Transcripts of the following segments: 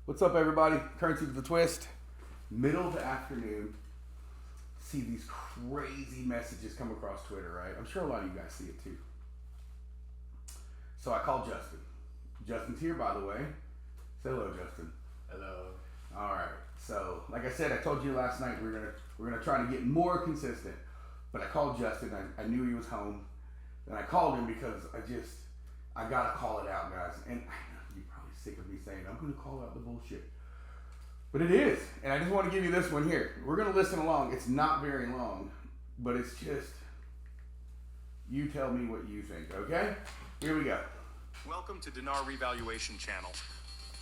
What's up, everybody? Currency with the twist. Middle of the afternoon. See these crazy messages come across Twitter, right? I'm sure a lot of you guys see it too. So I called Justin. Justin's here, by the way. Say hello, Justin. Hello. All right. So, like I said, I told you last night we're gonna try to get more consistent. But I called Justin. I knew he was home, and I called him because I gotta call it out, guys. And I know you're probably sick of me saying I'm gonna call out the bullshit, but it is. And I just want to give you this one here. We're gonna listen along. It's not very long, but it's just you tell me what you think. Okay? Here we go. Welcome to Dinar Revaluation Channel.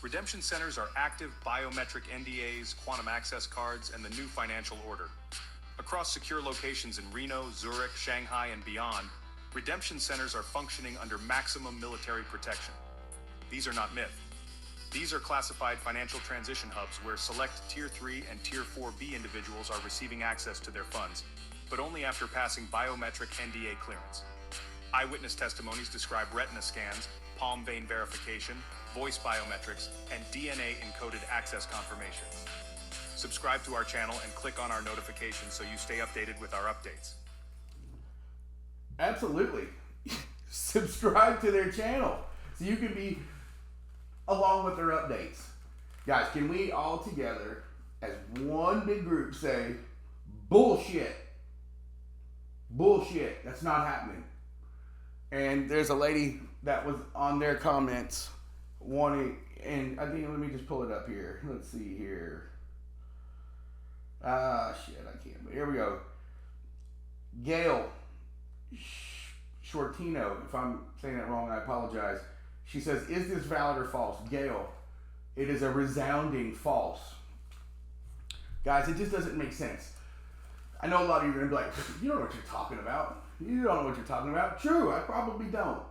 Redemption centers are active biometric NDAs, quantum access cards, and the new financial order. Across secure locations in Reno, Zurich, Shanghai, and beyond, redemption centers are functioning under maximum military protection. These are not myth. These are classified financial transition hubs where select Tier 3 and Tier 4B individuals are receiving access to their funds, but only after passing biometric NDA clearance. Eyewitness testimonies describe retina scans, palm vein verification, voice biometrics, and DNA-encoded access confirmation. Subscribe to our channel and click on our notifications so you stay updated with our updates. Absolutely. Subscribe to their channel so you can be along with their updates. Guys, can we all together as one big group say, bullshit. Bullshit. That's not happening. And there's a lady that was on their comments wanting, and I think, let me just pull it up here. Let's see here. Shit, I can't. But here we go. Gail Shortino, if I'm saying that wrong, I apologize. She says, is this valid or false? Gail, it is a resounding false. Guys, it just doesn't make sense. I know a lot of you are going to be like, you don't know what you're talking about. You don't know what you're talking about. True, I probably don't.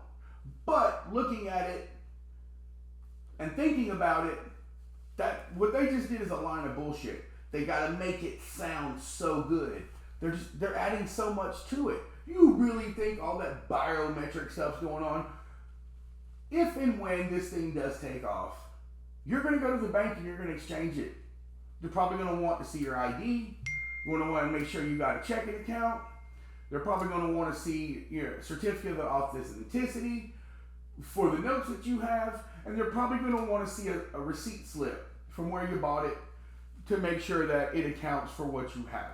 But looking at it and thinking about it, that what they just did is a line of bullshit. They got to make it sound so good. They're adding so much to it. You really think all that biometric stuff's going on? If and when this thing does take off, you're going to go to the bank and you're going to exchange it. You're probably going to want to see your ID. You're going to want to make sure you got a checking account. They're probably going to want to see your certificate of authenticity for the notes that you have. And they're probably going to want to see a receipt slip from where you bought it to make sure that it accounts for what you have.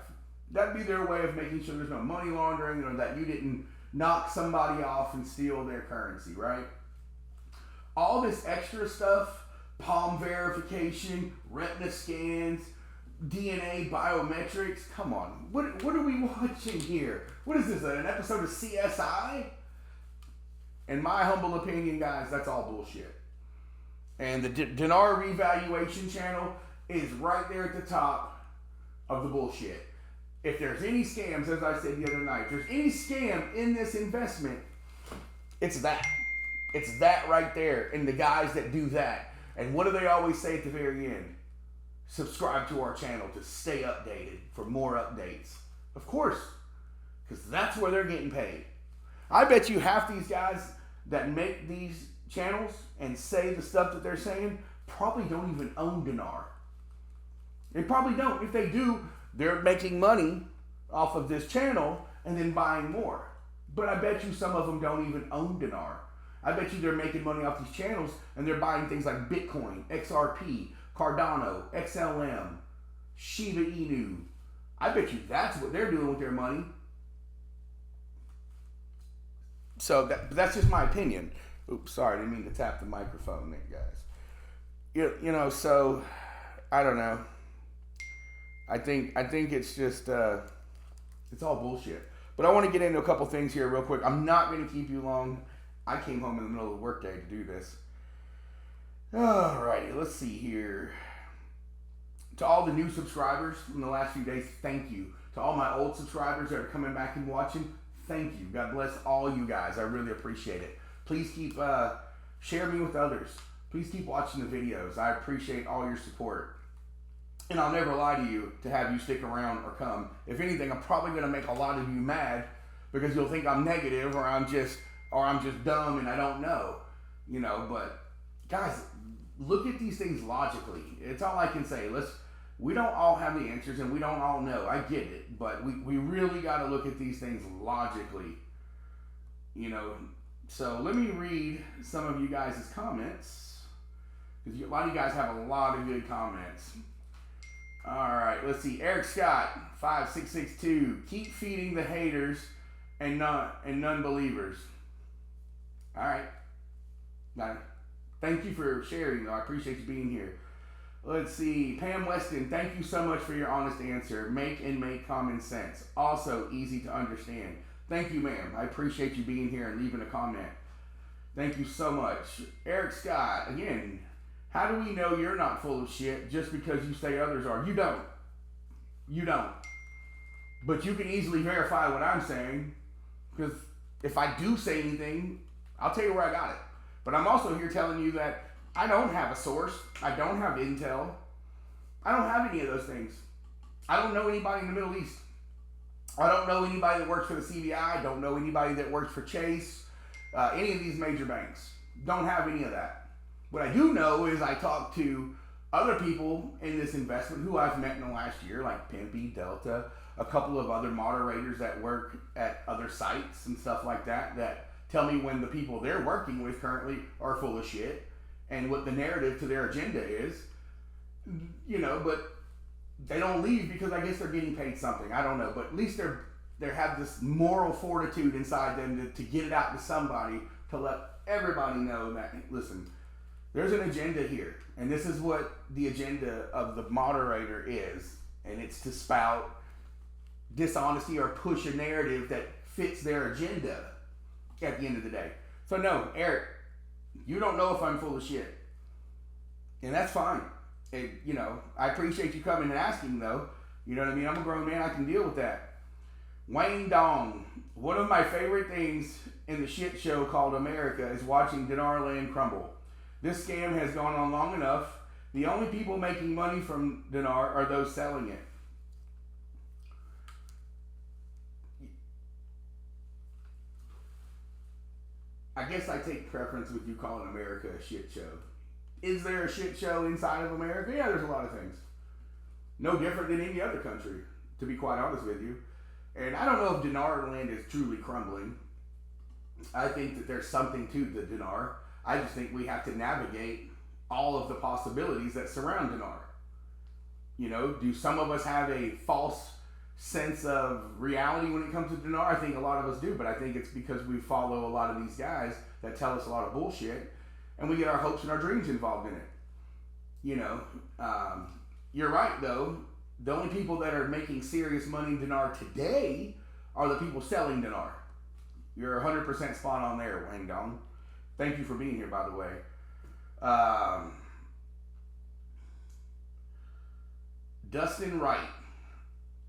That'd be their way of making sure there's no money laundering or that you didn't knock somebody off and steal their currency, right? All this extra stuff, palm verification, retina scans, DNA biometrics, come on. What are we watching here? What is this, an episode of CSI? In my humble opinion, guys, that's all bullshit. And the Dinar Revaluation Channel is right there at the top of the bullshit. If there's any scams, as I said the other night, if there's any scam in this investment, it's that. It's that right there, and the guys that do that. And what do they always say at the very end? Subscribe to our channel to stay updated for more updates. Of course, because that's where they're getting paid. I bet you half these guys that make these channels and say the stuff that they're saying probably don't even own Dinar. They probably don't. If they do, they're making money off of this channel and then buying more. But I bet you some of them don't even own Dinar. I bet you they're making money off these channels and they're buying things like Bitcoin, XRP, Cardano, XLM, Shiba Inu. I bet you that's what they're doing with their money. So that's just my opinion. Oops, sorry, I didn't mean to tap the microphone there, guys. You know, so I don't know. I think it's just it's all bullshit. But I want to get into a couple things here real quick. I'm not going to keep you long. I came home in the middle of the workday to do this. Alrighty, let's see here. To all the new subscribers in the last few days, thank you. To all my old subscribers that are coming back and watching, thank you. God bless all you guys. I really appreciate it. Please keep share me with others. Please keep watching the videos. I appreciate all your support. And I'll never lie to you to have you stick around or come. If anything, I'm probably going to make a lot of you mad because you'll think I'm negative or I'm just dumb and I don't know. You know, but guys, look at these things logically. It's all I can say. We don't all have the answers and we don't all know. I get it, but we really got to look at these things logically. You know, so let me read some of you guys' comments, because a lot of you guys have a lot of good comments. All right, let's see. Eric Scott 5662. Keep feeding the haters and non-believers. All right. Now, thank you for sharing, though. I appreciate you being here. Let's see. Pam Weston, thank you so much for your honest answer. Make common sense. Also easy to understand. Thank you, ma'am. I appreciate you being here and leaving a comment. Thank you so much. Eric Scott, again, how do we know you're not full of shit just because you say others are? You don't. You don't. But you can easily verify what I'm saying, because if I do say anything, I'll tell you where I got it. But I'm also here telling you that I don't have a source. I don't have intel. I don't have any of those things. I don't know anybody in the Middle East. I don't know anybody that works for the CBI. I don't know anybody that works for Chase. Any of these major banks. Don't have any of that. What I do know is I talk to other people in this investment who I've met in the last year, like Pimpy, Delta, a couple of other moderators that work at other sites and stuff like that, that tell me when the people they're working with currently are full of shit and what the narrative to their agenda is. You know, but they don't leave because I guess they're getting paid something. I don't know, but at least they have this moral fortitude inside them to get it out to somebody, to let everybody know that, listen, there's an agenda here, and this is what the agenda of the moderator is, and it's to spout dishonesty or push a narrative that fits their agenda at the end of the day. So no, Eric, you don't know if I'm full of shit, and that's fine. You know, I appreciate you coming and asking, though. You know what I mean? I'm a grown man. I can deal with that. Wayne Dong. One of my favorite things in the shit show called America is watching dinar land crumble. This scam has gone on long enough. The only people making money from dinar are those selling it. I guess I take preference with you calling America a shit show. Is there a shit show inside of America? Yeah, there's a lot of things. No different than any other country, to be quite honest with you. And I don't know if dinar land is truly crumbling. I think that there's something to the dinar. I just think we have to navigate all of the possibilities that surround dinar. You know, do some of us have a false sense of reality when it comes to dinar? I think a lot of us do, but I think it's because we follow a lot of these guys that tell us a lot of bullshit, and we get our hopes and our dreams involved in it. You know, you're right, though. The only people that are making serious money in dinar today are the people selling dinar. You're 100% spot on there, Wang Dong. Thank you for being here, by the way. Dustin Wright.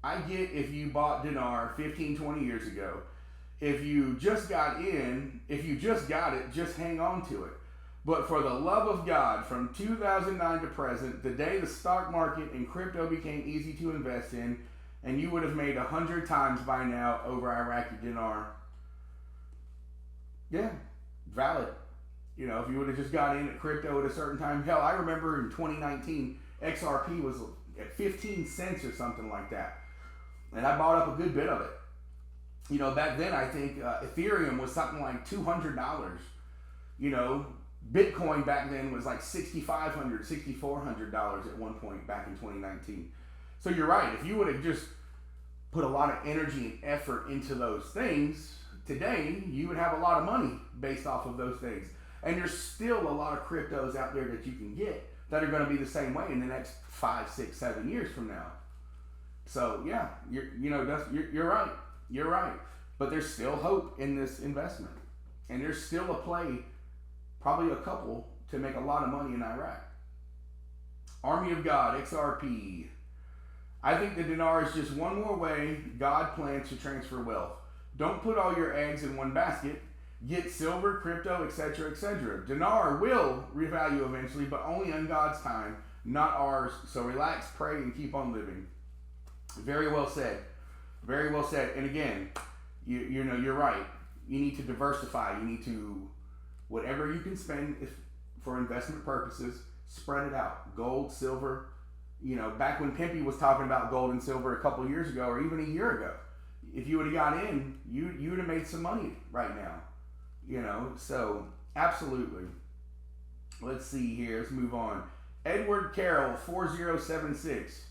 I get if you bought dinar 15, 20 years ago. If you just got it, just hang on to it. But for the love of God, from 2009 to present, the day the stock market and crypto became easy to invest in, and you would have made 100 times by now over Iraqi dinar. Yeah, valid. You know, if you would have just got in at crypto at a certain time. Hell, I remember in 2019, XRP was at 15 cents or something like that. And I bought up a good bit of it. You know, back then, I think Ethereum was something like $200. You know, Bitcoin back then was like $6,500, $6,400 at one point back in 2019. So you're right. If you would have just put a lot of energy and effort into those things, today you would have a lot of money based off of those things. And there's still a lot of cryptos out there that you can get that are going to be the same way in the next 5, 6, 7 years from now. So yeah, you're right. You're right. But there's still hope in this investment, and there's still a play, probably a couple, to make a lot of money in Iraq. Army of God, XRP. I think the dinar is just one more way God plans to transfer wealth. Don't put all your eggs in one basket. Get silver, crypto, etc., etc. Dinar will revalue eventually, but only on God's time, not ours. So relax, pray, and keep on living. Very well said. Very well said. And again, you know, you're right. You need to diversify. You need to, whatever you can spend for investment purposes, Spread it out. Gold, silver. You know, back when Pimpy was talking about gold and silver a couple of years ago, or even a year ago, if you would have got in, you would have made some money right now. You know, so absolutely. Let's see here. Let's move on. Edward Carroll 4076.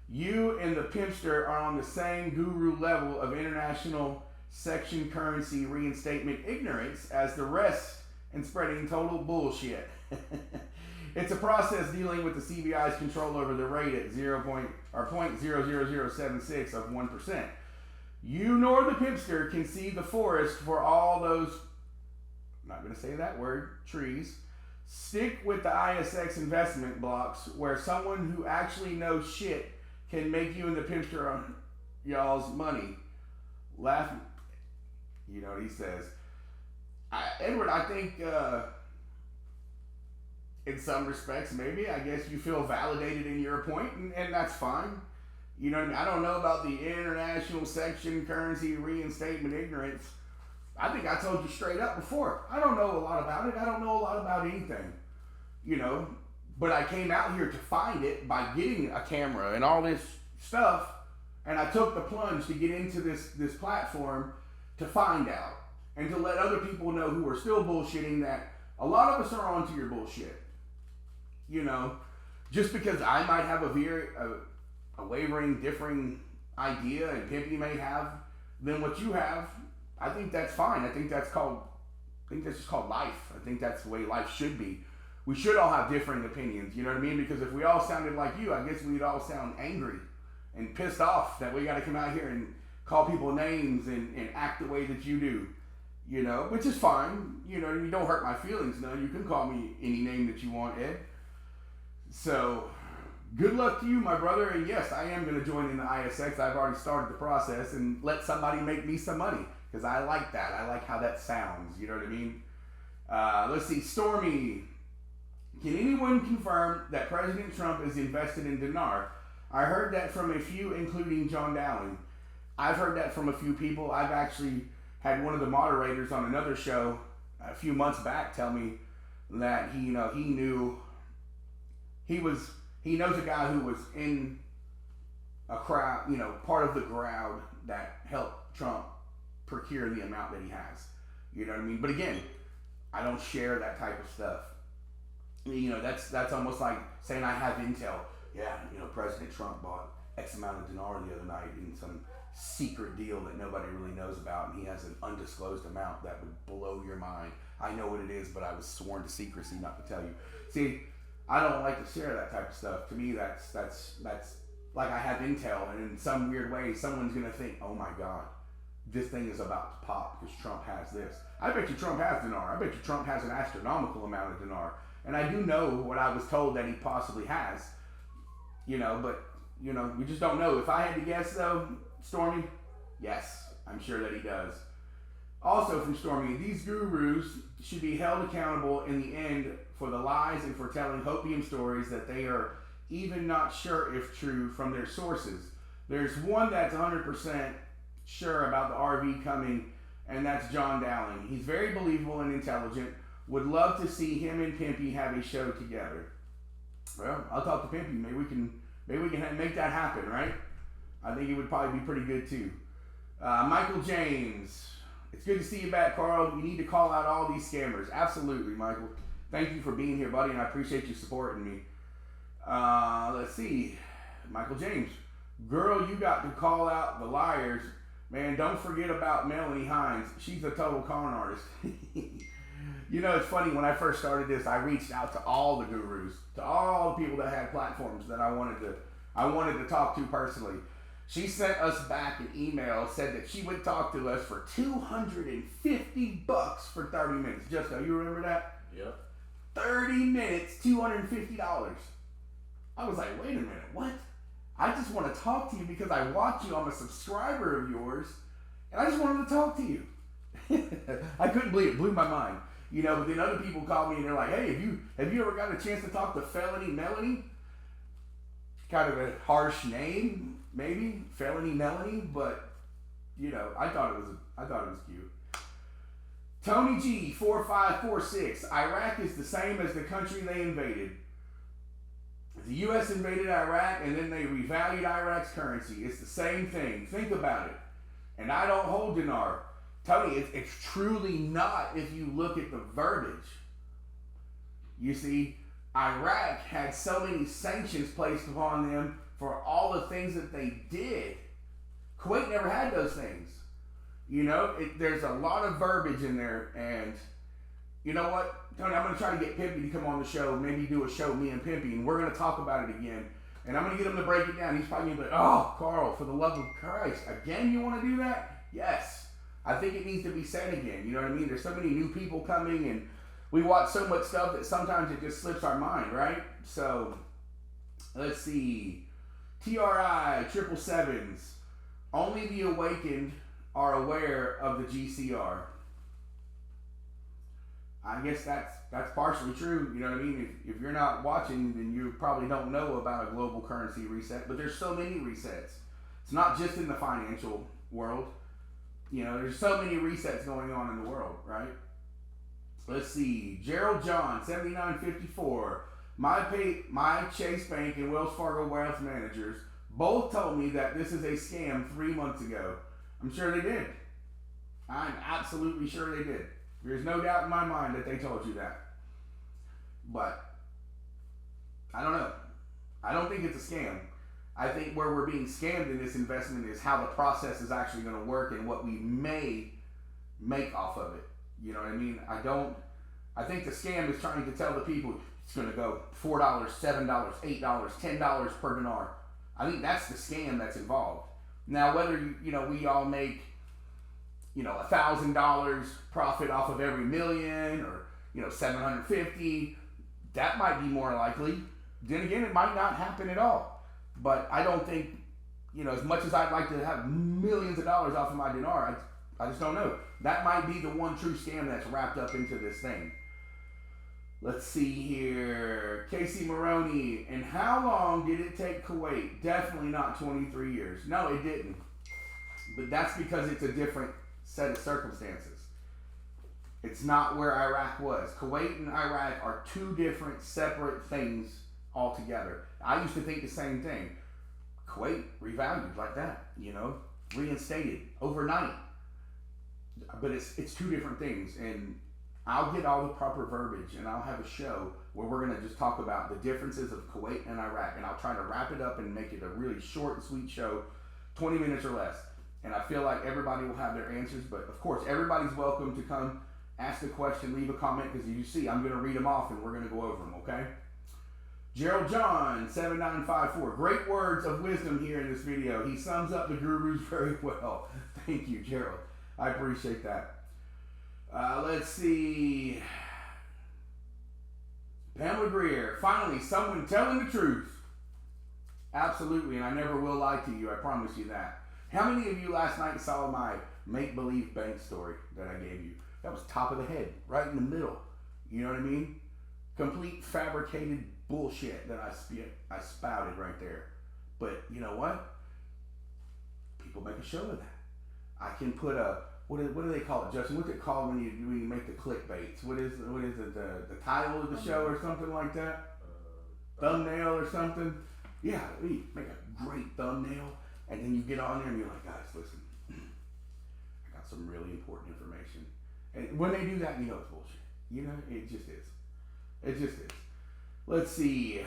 You and the pimpster are on the same guru level of international section currency reinstatement ignorance as the rest and spreading total bullshit. It's a process dealing with the CBI's control over the rate at 0.00076 of 1%. You nor the pimpster can see the forest for all those, I'm not going to say that word, trees. Stick with the ISX investment blocks where someone who actually knows shit can make you and the pimpster on y'all's money. Laugh. You know what he says. Edward, I think in some respects, maybe, I guess you feel validated in your point, and that's fine. You know what I mean? I don't know about the international section currency reinstatement ignorance. I think I told you straight up before. I don't know a lot about it. I don't know a lot about anything. You know, but I came out here to find it by getting a camera and all this stuff, and I took the plunge to get into this platform to find out and to let other people know who are still bullshitting that a lot of us are onto your bullshit. You know, just because I might have a wavering, differing idea and Pimpy may have than what you have, I think that's fine. I think that's just called life. I think that's the way life should be. We should all have differing opinions, you know what I mean? Because if we all sounded like you, I guess we'd all sound angry and pissed off that we got to come out here and call people names and act the way that you do, you know, which is fine. You know, you don't hurt my feelings. No, you can call me any name that you want, Ed. So, good luck to you, my brother. And yes, I am going to join in the ISX. I've already started the process and let somebody make me some money because I like that. I like how that sounds. You know what I mean? Let's see. Stormy. Can anyone confirm that President Trump is invested in dinar? I heard that from a few, including John Dowling. I've heard that from a few people. I've actually had one of the moderators on another show a few months back tell me that he knows a guy who was in a crowd, you know, part of the crowd that helped Trump procure the amount that he has. You know what I mean? But again, I don't share that type of stuff. You know, that's almost like saying I have intel. Yeah, you know, President Trump bought X amount of dinar the other night in some secret deal that nobody really knows about, and he has an undisclosed amount that would blow your mind. I know what it is, but I was sworn to secrecy not to tell you. See, I don't like to share that type of stuff. To me, that's like I have intel, and in some weird way, someone's gonna think, oh my God, this thing is about to pop because Trump has this. I bet you Trump has dinar. I bet you Trump has an astronomical amount of dinar. And I do know what I was told that he possibly has, you know, but, you know, we just don't know. If I had to guess, though, Stormy, yes, I'm sure that he does. Also from Stormy, these gurus should be held accountable in the end for the lies and for telling hopium stories that they are even not sure if true from their sources. There's one that's 100% sure about the RV coming, and that's John Dowling. He's very believable and intelligent. Would love to see him and Pimpy have a show together. Well, I'll talk to Pimpy. Maybe we can make that happen, right? I think it would probably be pretty good too. Michael James. It's good to see you back, Carl. You need to call out all these scammers. Absolutely, Michael. Thank you for being here, buddy, and I appreciate you supporting me. Let's see. Michael James. Girl, you got to call out the liars. Man, don't forget about Melanie Hines. She's a total con artist. You know, it's funny, when I first started this, I reached out to all the gurus, to all the people that had platforms that I wanted to talk to personally. She sent us back an email, said that she would talk to us for $250 for 30 minutes. Justo, you remember that? Yep. 30 minutes, $250. I was like, wait a minute, what? I just want to talk to you because I watch you. I'm a subscriber of yours, and I just wanted to talk to you. I couldn't believe it. Blew my mind. You know, but then other people call me and they're like, hey, have you ever got a chance to talk to Felony Melanie? Kind of a harsh name, maybe, Felony Melanie, but you know, I thought it was cute. Tony G 4546. Iraq is the same as the country they invaded. U.S. invaded Iraq and then they revalued Iraq's currency. It's the same thing. Think about it. And I don't hold dinar. Tony, it's truly not if you look at the verbiage. You see, Iraq had so many sanctions placed upon them for all the things that they did. Kuwait never had those things. You know, there's a lot of verbiage in there. And you know what, Tony, I'm going to try to get Pimpy to come on the show, maybe do a show, me and Pimpy, and we're going to talk about it again. And I'm going to get him to break it down. He's probably going to be like, oh, Carl, for the love of Christ, again you want to do that? Yes. I think it needs to be said again. You know what I mean? There's so many new people coming, and we watch so much stuff that sometimes it just slips our mind, right? So, let's see. TRI, 777s. Only the awakened are aware of the GCR. I guess that's partially true. You know what I mean? If you're not watching, then you probably don't know about a global currency reset. But there's so many resets. It's not just in the financial world. You know, there's so many resets going on in the world, right? Let's see. Gerald John, 7954. My Chase Bank and Wells Fargo Wealth Managers both told me that this is a scam 3 months ago. I'm sure they did. I'm absolutely sure they did. There's no doubt in my mind that they told you that. But I don't know. I don't think it's a scam. I think where we're being scammed in this investment is how the process is actually going to work and what we may make off of it. You know what I mean? I think the scam is trying to tell the people it's going to go $4, $7, $8, $10 per dinar. I think that's the scam that's involved. Now, whether we all make $1,000 profit off of every million, or 750, that might be more likely. Then again, it might not happen at all. But I don't think, as much as I'd like to have millions of dollars off of my dinar, I just don't know. That might be the one true scam that's wrapped up into this thing. Let's see here. Casey Maroney. And how long did it take Kuwait? Definitely not 23 years. No, it didn't. But that's because it's a different set of circumstances. It's not where Iraq was. Kuwait and Iraq are two different separate things altogether. I used to think the same thing. Kuwait revalued like that, reinstated overnight. But it's two different things, and I'll get all the proper verbiage, and I'll have a show where we're going to just talk about the differences of Kuwait and Iraq, and I'll try to wrap it up and make it a really short and sweet show, 20 minutes or less. And I feel like everybody will have their answers, but of course, everybody's welcome to come ask a question, leave a comment, because you see, I'm going to read them off, and we're going to go over them, okay? Gerald John, 7954. Great words of wisdom here in this video. He sums up the gurus very well. Thank you, Gerald. I appreciate that. Let's see. Pamela Greer. Finally, someone telling the truth. Absolutely, and I never will lie to you. I promise you that. How many of you last night saw my make-believe bank story that I gave you? That was top of the head, right in the middle. You know what I mean? Complete fabricated bullshit that I spouted right there. But you know what? People make a show of that. I can put a what do they call it, Justin? What's it called when you make the clickbaits? What is it? The title of the show or something like that? Thumbnail or something? Yeah, we make a great thumbnail, and then you get on there and you're like, guys, listen, I got some really important information. And when they do that, it's bullshit. It just is. It just is. Let's see.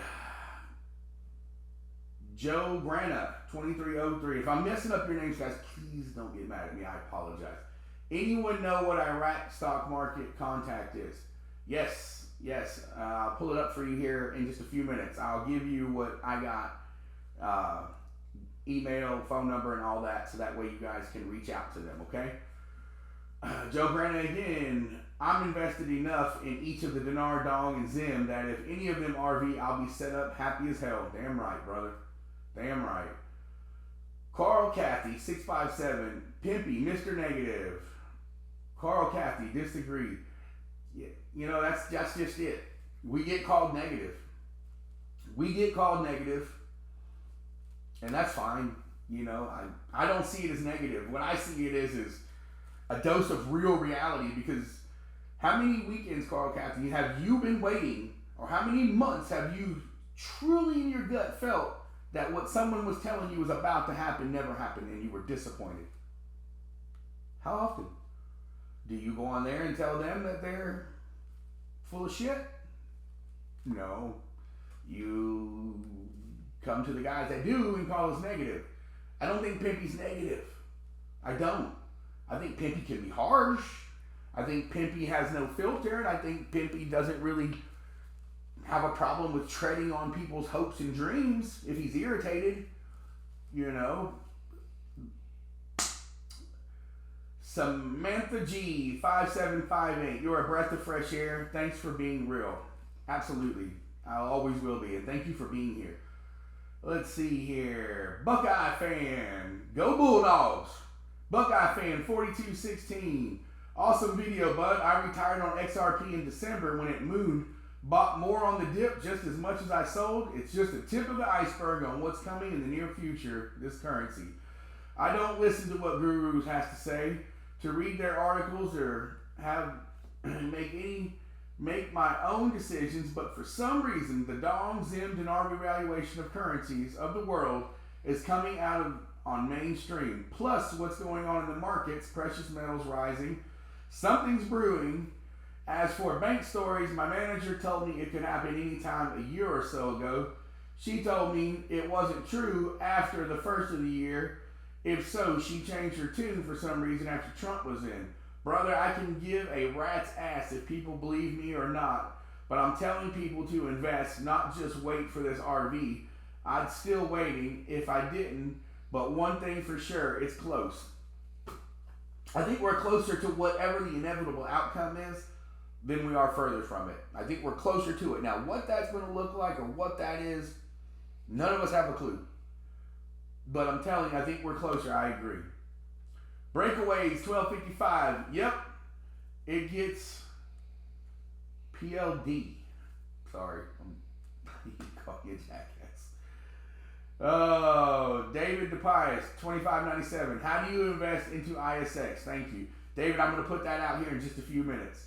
Joe Grana, 2303. If I'm messing up your names, guys, please don't get mad at me. I apologize. Anyone know what Iraq stock market contact is? Yes. I'll pull it up for you here in just a few minutes. I'll give you what I got. Email, phone number, and all that, so that way you guys can reach out to them, okay? Joe Grana again. I'm invested enough in each of the dinar, dong, and zim that if any of them RV, I'll be set up happy as hell. Damn right, brother. Damn right. Carl Cathy, 657. Pimpy, Mr. Negative. Carl Cathy, disagree. Yeah, that's just it. We get called negative. And that's fine. I don't see it as negative. What I see it is a dose of real reality, because how many weekends, Carl Cathy, have you been waiting, or how many months have you truly in your gut felt that what someone was telling you was about to happen never happened and you were disappointed? How often? Do you go on there and tell them that they're full of shit? No. You come to the guys that do and call us negative. I don't think Pimpy's negative. I don't. I think Pimpy can be harsh. I think Pimpy has no filter, and I think Pimpy doesn't really have a problem with treading on people's hopes and dreams if he's irritated, you know. Samantha G 5758, you're a breath of fresh air. Thanks for being real. Absolutely. I always will be, and thank you for being here. Let's see here. Buckeye fan. Go Bulldogs. Buckeye fan 4216. Awesome video, bud. I retired on XRP in December when it mooned. Bought more on the dip just as much as I sold. It's just the tip of the iceberg on what's coming in the near future, this currency. I don't listen to what gurus has to say, to read their articles or have make my own decisions, but for some reason the 𝕿𝕬𝕬𝕮 revaluation of currencies of the world is coming out of on mainstream. Plus what's going on in the markets, precious metals rising, something's brewing. As for bank stories, my manager told me it could happen anytime a year or so ago. She told me it wasn't true after the first of the year. If so, she changed her tune for some reason after Trump was in. Brother, I can give a rat's ass if people believe me or not, but I'm telling people to invest, not just wait for this RV. I'd still waiting if I didn't, but one thing for sure, it's close. I think we're closer to whatever the inevitable outcome is than we are further from it. I think we're closer to it. Now, what that's going to look like or what that is, none of us have a clue. But I'm telling you, I think we're closer. I agree. Breakaways, 1255. Yep. It gets PLD. Sorry. You call you a jackass. Oh, David DePius, 2597. How do you invest into ISX? Thank you. David, I'm going to put that out here in just a few minutes.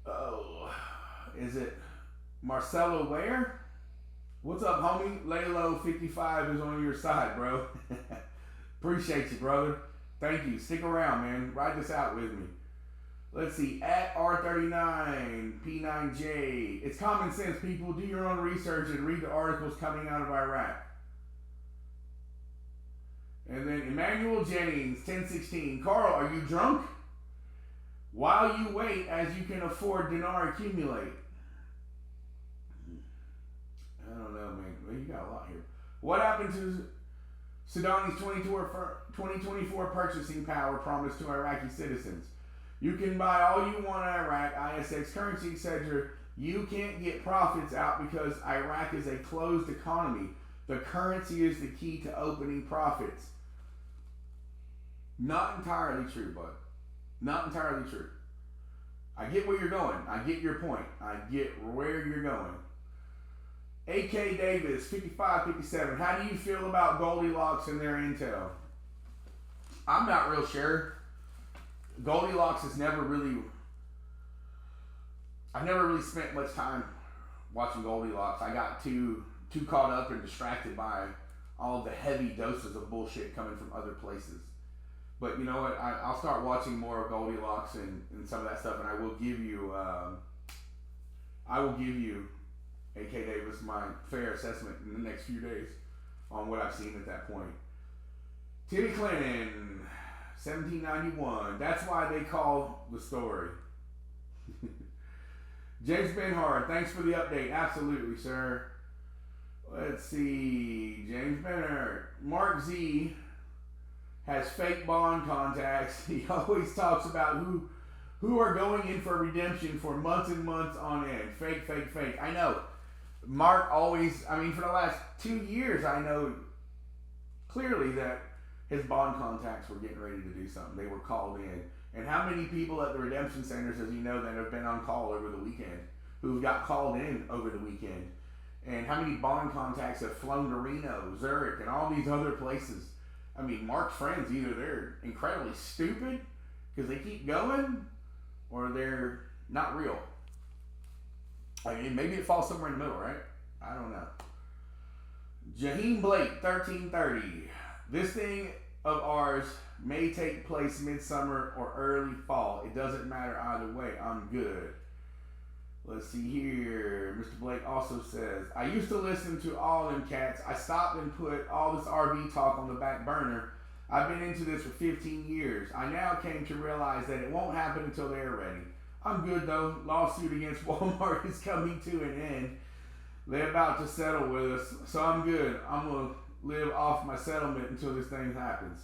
Oh, is it Marcelo Ware? What's up, homie? 𝕿𝕬𝕬𝕮𝕳𝕴𝕹 is on your side, bro. Appreciate you, brother. Thank you. Stick around, man. Ride this out with me. Let's see. At R39P9J. It's common sense, people. Do your own research and read the articles coming out of Iraq. And then Emmanuel Jennings, 1016. Carl, are you drunk? While you wait, as you can afford dinar accumulate. I don't know, man. Well, you got a lot here. What happened to Sudan's 2024 purchasing power promised to Iraqi citizens? You can buy all you want in Iraq, ISX currency, etc. You can't get profits out because Iraq is a closed economy. The currency is the key to opening profits. Not entirely true, bud. Not entirely true. I get where you're going. I get your point. I get where you're going. AK Davis, 5557. How do you feel about Goldilocks and their intel? I'm not real sure. Goldilocks has never really... I've never really spent much time watching Goldilocks. I got too caught up and distracted by all the heavy doses of bullshit coming from other places. But you know what? I'll start watching more of Goldilocks and some of that stuff, and I will give you, AK Davis, my fair assessment in the next few days on what I've seen at that point. Timmy Clinton, 1791. That's why they call the story. James Benhard, thanks for the update. Absolutely, sir. Let's see. James Benhard. Mark Z has fake bond contacts. He always talks about who are going in for redemption for months and months on end. Fake, fake, fake. I know. Mark always, I mean, for the last 2 years, I know clearly that his bond contacts were getting ready to do something. They were called in. And how many people at the redemption centers, as you know, that have been on call over the weekend, who got called in over the weekend? And how many bond contacts have flown to Reno, Zurich, and all these other places? I mean, Mark's friends, either they're incredibly stupid because they keep going, or they're not real. I mean, maybe it falls somewhere in the middle, right? I don't know. Jaheem Blake, 1330. This thing of ours may take place midsummer or early fall. It doesn't matter either way. I'm good. Let's see here. Mr. Blake also says, I used to listen to all them cats. I stopped and put all this RV talk on the back burner. I've been into this for 15 years. I now came to realize that it won't happen until they're ready. I'm good though. Lawsuit against Walmart is coming to an end. They're about to settle with us, so I'm good. I'm going to live off my settlement until this thing happens.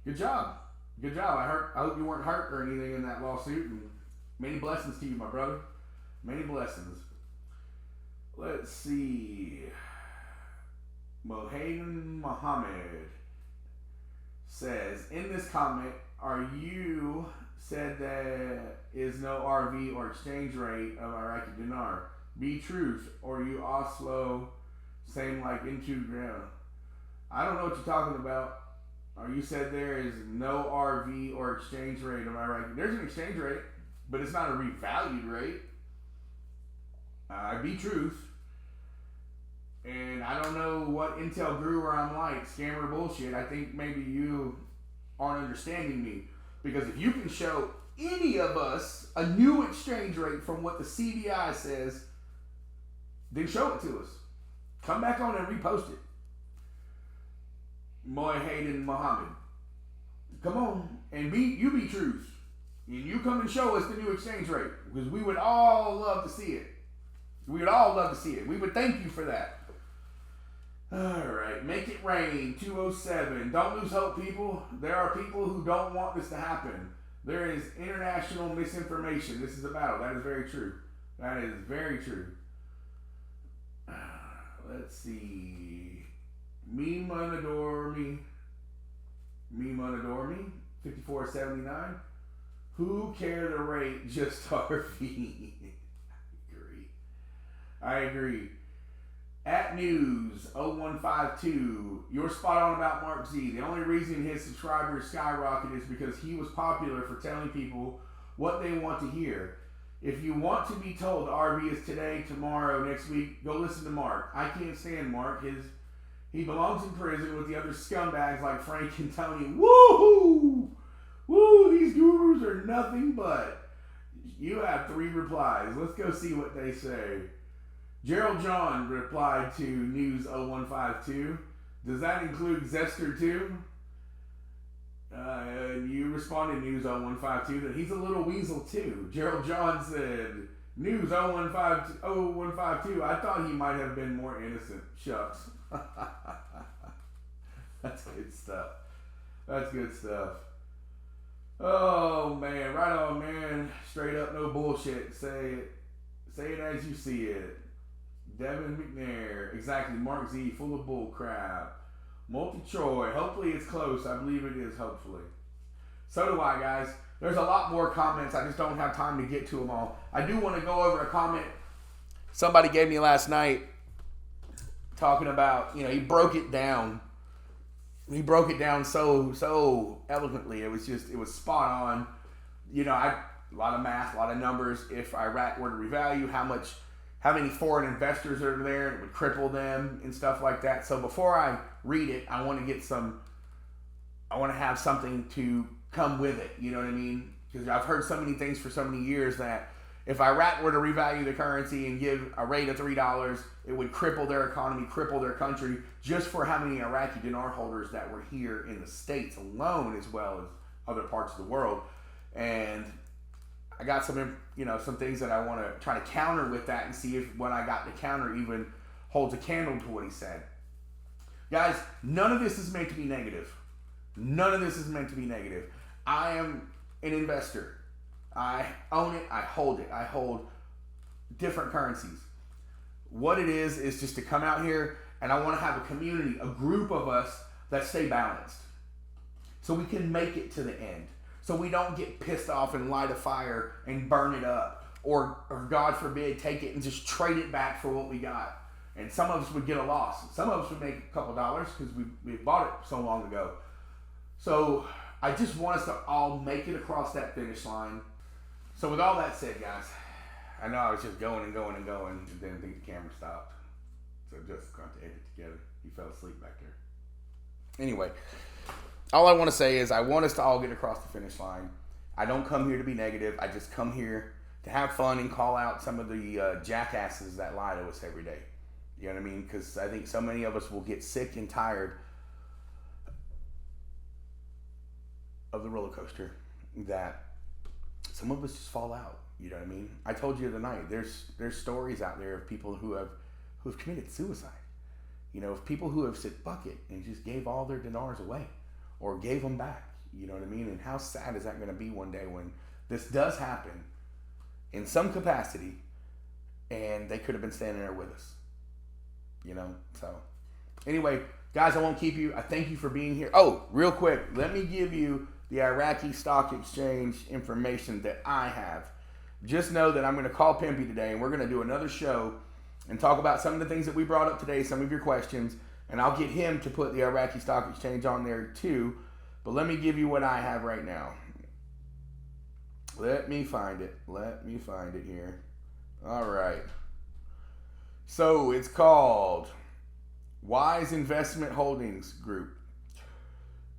Good job. Good job. I hope you weren't hurt or anything in that lawsuit. And many blessings to you, my brother. Many blessings. Let's see. 𝕬𝕬𝕬𝕮𝕳𝕴𝕹𝕲 says, in this comment, are you said there is no RV or exchange rate of Iraqi dinar? Be truth, or you Oslo, same like into ground. I don't know what you're talking about. Or you said there is no RV or exchange rate of Iraqi. There's an exchange rate, but it's not a revalued rate. Be truth. And I don't know what intel guru I'm like, scammer bullshit. I think maybe you aren't understanding me. Because if you can show any of us a new exchange rate from what the CBI says, then show it to us. Come back on and repost it. 𝕬𝕬𝕬𝕬𝕬𝕬. Come on and you be truth. And you come and show us the new exchange rate. Because we would all love to see it. We would all love to see it. We would thank you for that. Alright, make it rain, 207. Don't lose hope, people. There are people who don't want this to happen. There is international misinformation. This is a battle. That is very true. That is very true. Let's see. 𝕬𝕬𝕬𝕬𝕬𝕬𝕬, 5479. Who care to rate just RV? I agree. At News 0152, you're spot on about Mark Z. The only reason his subscribers skyrocketed is because he was popular for telling people what they want to hear. If you want to be told the RV is today, tomorrow, next week, go listen to Mark. I can't stand Mark. He belongs in prison with the other scumbags like Frank and Tony. Woohoo! Woo! These gurus are nothing but. You have 3 replies. Let's go see what they say. Gerald John replied to News 0152. Does that include Zester too? And you responded News 0152 that he's a little weasel too. Gerald John said, News 0152, I thought he might have been more innocent. Shucks. That's good stuff. That's good stuff. Oh man, right on, man. Straight up, no bullshit. Say it as you see it. Devin McNair, exactly. Mark Z, full of bull crap. Multi-Troy, hopefully it's close. I believe it is, hopefully. So do I, guys. There's a lot more comments. I just don't have time to get to them all. I do want to go over a comment somebody gave me last night talking about, he broke it down. He broke it down so eloquently. It was spot on. A lot of math, a lot of numbers. If Iraq were to revalue, how many foreign investors are there, and it would cripple them and stuff like that. So before I read it, I want to have something to come with it. You know what I mean? Because I've heard so many things for so many years that if Iraq were to revalue the currency and give a rate of $3, it would cripple their economy, cripple their country, just for how many Iraqi dinar holders that were here in the States alone, as well as other parts of the world. And I got some things that I want to try to counter with that and see if what I got to counter even holds a candle to what he said. Guys, none of this is meant to be negative. None of this is meant to be negative. I am an investor. I own it. I hold it. I hold different currencies. What it is just to come out here and I want to have a community, a group of us that stay balanced so we can make it to the end. So we don't get pissed off and light a fire and burn it up. Or God forbid, take it and just trade it back for what we got. And some of us would get a loss. Some of us would make a couple dollars because we bought it so long ago. So I just want us to all make it across that finish line. So with all that said, guys, I know I was just going and then I think the camera stopped. So just got to edit together. He fell asleep back there. Anyway, all I want to say is I want us to all get across the finish line. I don't come here to be negative. I just come here to have fun and call out some of the jackasses that lie to us every day. You know what I mean? Because I think so many of us will get sick and tired of the roller coaster that some of us just fall out. You know what I mean? I told you tonight, there's stories out there of people who have committed suicide. You know, of people who have said fuck it and just gave all their dinars away or gave them back. You know what I mean? And how sad is that going to be one day when this does happen in some capacity and they could have been standing there with us. You know? So anyway, guys, I won't keep you. I thank you for being here. Oh, real quick, let me give you the Iraqi stock exchange information that I have. Just know that I'm going to call Pimpy today and we're going to do another show and talk about some of the things that we brought up today, some of your questions, and I'll get him to put the Iraqi stock exchange on there too. But let me give you what I have right now. Let me find it. Let me find it here. All right. So it's called Wise Investment Holdings Group.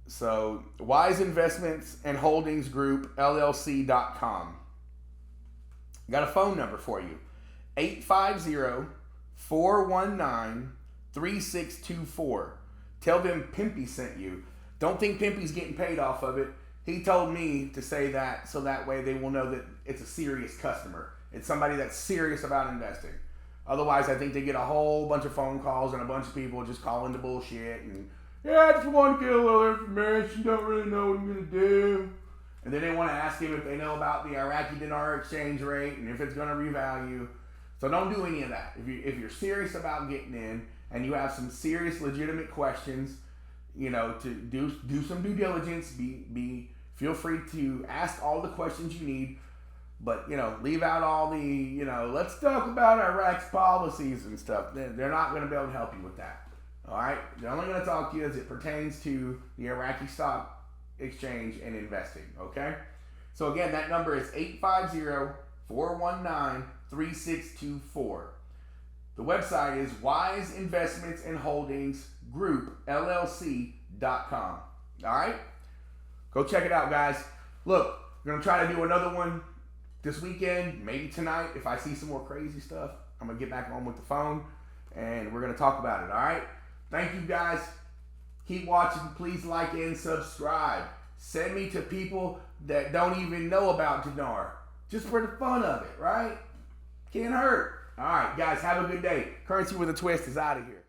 So Wise Investments and Holdings Group, LLC.com. Got a phone number for you. 850-419-3624. Tell them Pimpy sent you. Don't think Pimpy's getting paid off of it. He told me to say that so that way they will know that it's a serious customer. It's somebody that's serious about investing. Otherwise, I think they get a whole bunch of phone calls and a bunch of people just calling the bullshit and, yeah, I just want to get a little information, don't really know what I'm going to do. And then they want to ask him if they know about the Iraqi dinar exchange rate and if it's going to revalue. So don't do any of that. If you're serious about getting in and you have some serious, legitimate questions, you know, to do some due diligence, feel free to ask all the questions you need, but, you know, leave out all the, you know, let's talk about Iraq's policies and stuff. They're not going to be able to help you with that. All right? They're only going to talk to you as it pertains to the Iraqi stock exchange and investing. Okay? So again, that number is 850-419-3624. The website is Wise Investments and Holdings Group, LLC.com. All right? Go check it out, guys. Look, we're going to try to do another one this weekend, maybe tonight. If I see some more crazy stuff, I'm going to get back on with the phone, and we're going to talk about it, all right? Thank you, guys. Keep watching. Please like and subscribe. Send me to people that don't even know about dinar, just for the fun of it, right? Can't hurt. All right, guys, have a good day. Currency with a Twist is out of here.